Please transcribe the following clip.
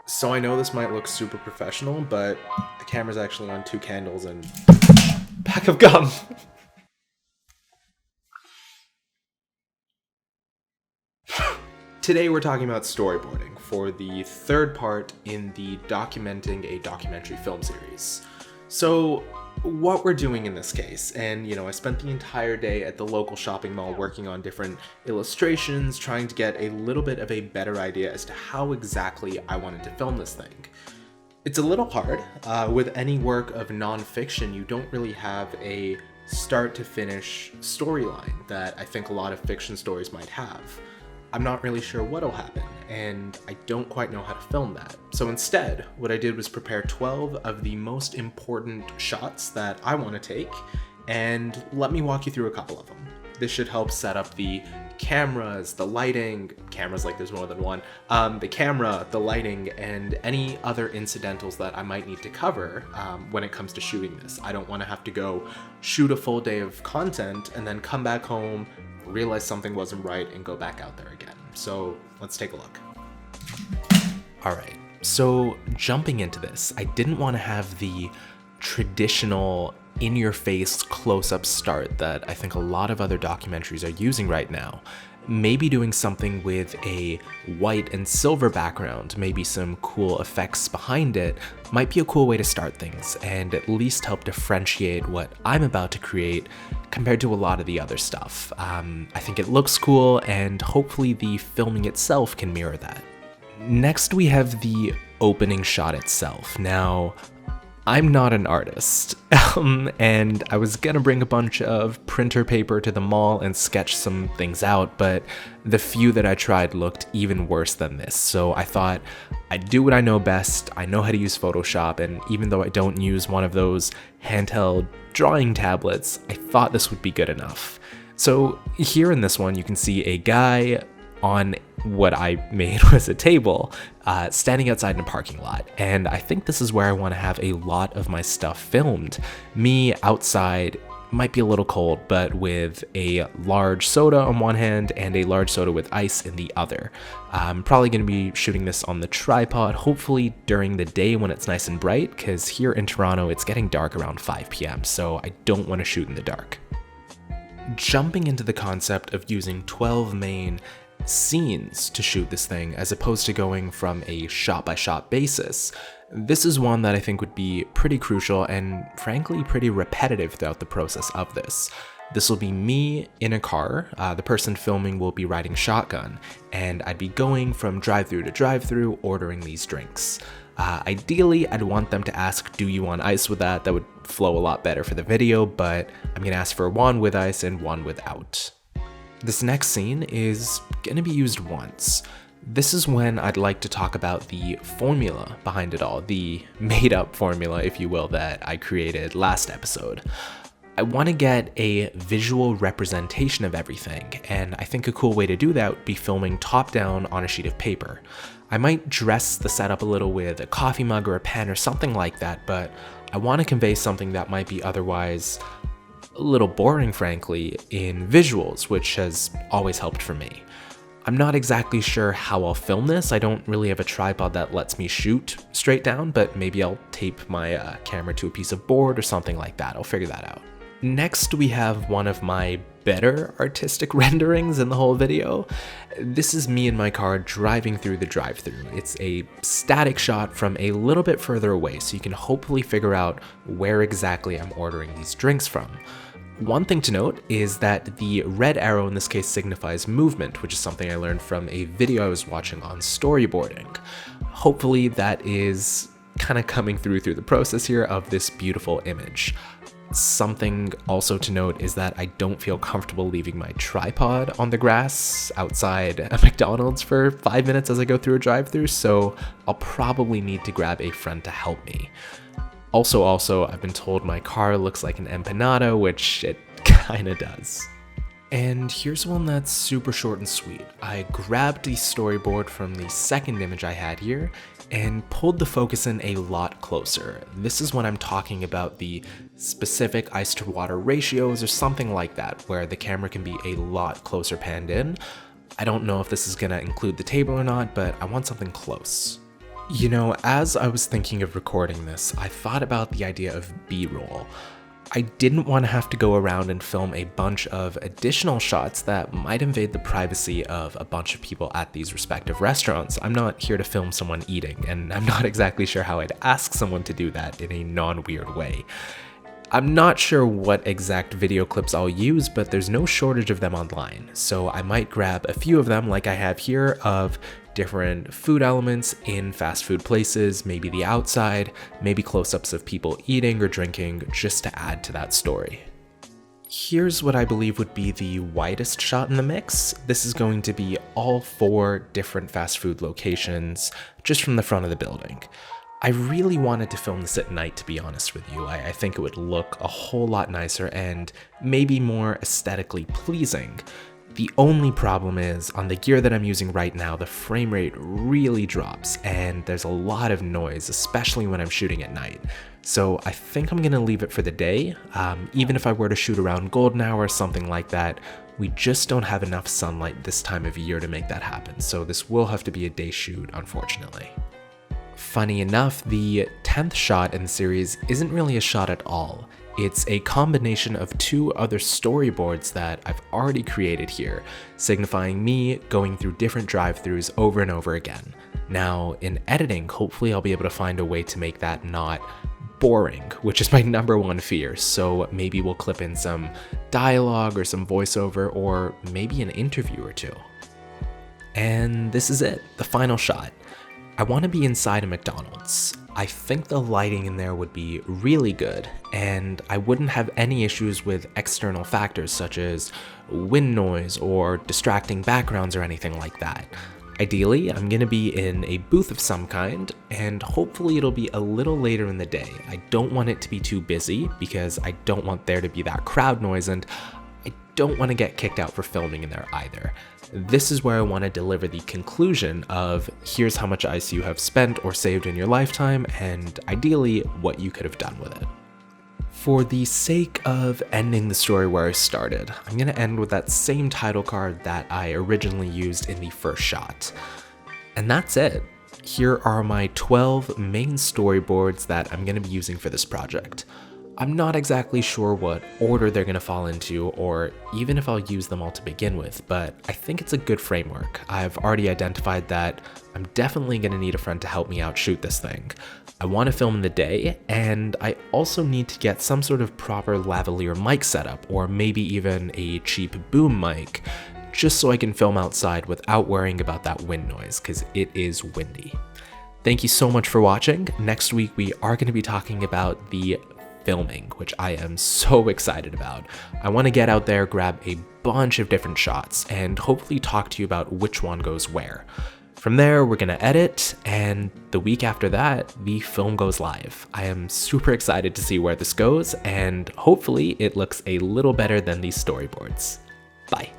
So I know this might look super professional, but the camera's actually on 2 candles and pack of gum. Today we're talking about storyboarding for the third part in the Documenting a Documentary Film series. So what we're doing in this case, and I spent the entire day at the local shopping mall working on different illustrations, trying to get a little bit of a better idea as to how exactly I wanted to film this thing. It's a little hard. With any work of nonfiction, you don't really have a start to finish storyline that I think a lot of fiction stories might have. I'm not really sure what'll happen, and I don't quite know how to film that. So instead, what I did was prepare 12 of the most important shots that I want to take, and let me walk you through a couple of them. This should help set up the cameras, the lighting, cameras like there's more than one, the camera, the lighting, and any other incidentals that I might need to cover when it comes to shooting this. I don't want to have to go shoot a full day of content and then come back home, realize something wasn't right, and go back out there again. So let's take a look. Alright, so jumping into this, I didn't want to have the traditional in-your-face close-up start that I think a lot of other documentaries are using right now. Maybe doing something with a white and silver background, maybe some cool effects behind it, might be a cool way to start things and at least help differentiate what I'm about to create compared to a lot of the other stuff. I think it looks cool, and hopefully the filming itself can mirror that. Next we have the opening shot itself. Now, I'm not an artist, and I was gonna bring a bunch of printer paper to the mall and sketch some things out, but the few that I tried looked even worse than this, so I thought I'd do what I know best. I know how to use Photoshop, and even though I don't use one of those handheld drawing tablets, I thought this would be good enough. So here in this one, you can see a guy on what I made was a table, standing outside in a parking lot. And I think this is where I want to have a lot of my stuff filmed. Me outside, might be a little cold, but with a large soda on one hand and a large soda with ice in the other. I'm probably going to be shooting this on the tripod, hopefully during the day when it's nice and bright, because here in Toronto it's getting dark around 5 p.m, so I don't want to shoot in the dark. Jumping into the concept of using 12 main scenes to shoot this thing as opposed to going from a shot-by-shot basis, this is one that I think would be pretty crucial and frankly pretty repetitive throughout the process of this. This will be me in a car, the person filming will be riding shotgun, and I'd be going from drive-thru to drive-thru ordering these drinks. Ideally, I'd want them to ask, do you want ice with that? That would flow a lot better for the video, but I'm gonna ask for one with ice and one without. This next scene is gonna be used once. This is when I'd like to talk about the formula behind it all, the made-up formula, if you will, that I created last episode. I want to get a visual representation of everything, and I think a cool way to do that would be filming top-down on a sheet of paper. I might dress the setup a little with a coffee mug or a pen or something like that, but I want to convey something that might be otherwise a little boring, frankly, in visuals, which has always helped for me. I'm not exactly sure how I'll film this. I don't really have a tripod that lets me shoot straight down, but maybe I'll tape my camera to a piece of board or something like that. I'll figure that out. Next, we have one of my better artistic renderings in the whole video. This is me in my car driving through the drive-thru. It's a static shot from a little bit further away, so you can hopefully figure out where exactly I'm ordering these drinks from. One thing to note is that the red arrow in this case signifies movement, which is something I learned from a video I was watching on storyboarding. Hopefully that is kind of coming through the process here of this beautiful image. Something also to note is that I don't feel comfortable leaving my tripod on the grass outside a McDonald's for 5 minutes as I go through a drive-thru, so I'll probably need to grab a friend to help me. Also, I've been told my car looks like an empanada, which it kinda does. And here's one that's super short and sweet. I grabbed the storyboard from the second image I had here and pulled the focus in a lot closer. This is when I'm talking about the specific ice to water ratios or something like that, where the camera can be a lot closer panned in. I don't know if this is gonna include the table or not, but I want something close. You know, as I was thinking of recording this, I thought about the idea of B-roll. I didn't want to have to go around and film a bunch of additional shots that might invade the privacy of a bunch of people at these respective restaurants. I'm not here to film someone eating, and I'm not exactly sure how I'd ask someone to do that in a non-weird way. I'm not sure what exact video clips I'll use, but there's no shortage of them online, so I might grab a few of them like I have here of different food elements in fast food places, maybe the outside, maybe close-ups of people eating or drinking, just to add to that story. Here's what I believe would be the widest shot in the mix. This is going to be all 4 different fast food locations, just from the front of the building. I really wanted to film this at night, to be honest with you. I think it would look a whole lot nicer and maybe more aesthetically pleasing. The only problem is, on the gear that I'm using right now, the frame rate really drops and there's a lot of noise, especially when I'm shooting at night. So I think I'm gonna leave it for the day. Even if I were to shoot around golden hour or something like that, we just don't have enough sunlight this time of year to make that happen. So this will have to be a day shoot, unfortunately. Funny enough, the 10th shot in the series isn't really a shot at all. It's a combination of 2 other storyboards that I've already created here, signifying me going through different drive-thrus over and over again. Now, in editing, hopefully I'll be able to find a way to make that not boring, which is my #1 fear, so maybe we'll clip in some dialogue or some voiceover or maybe an interview or 2. And this is it, the final shot. I want to be inside a McDonald's. I think the lighting in there would be really good, and I wouldn't have any issues with external factors such as wind noise or distracting backgrounds or anything like that. Ideally, I'm going to be in a booth of some kind, and hopefully it'll be a little later in the day. I don't want it to be too busy because I don't want there to be that crowd noise, and I don't want to get kicked out for filming in there either. This is where I want to deliver the conclusion of here's how much ice you have spent or saved in your lifetime, and ideally what you could have done with it. For the sake of ending the story where I started, I'm going to end with that same title card that I originally used in the first shot. And that's it. Here are my 12 main storyboards that I'm going to be using for this project. I'm not exactly sure what order they're going to fall into, or even if I'll use them all to begin with, but I think it's a good framework. I've already identified that I'm definitely going to need a friend to help me out shoot this thing. I want to film in the day, and I also need to get some sort of proper lavalier mic setup, or maybe even a cheap boom mic, just so I can film outside without worrying about that wind noise, because it is windy. Thank you so much for watching. Next week we are going to be talking about the filming, which I am so excited about. I want to get out there, grab a bunch of different shots, and hopefully talk to you about which one goes where. From there, we're going to edit, and the week after that, the film goes live. I am super excited to see where this goes, and hopefully it looks a little better than these storyboards. Bye.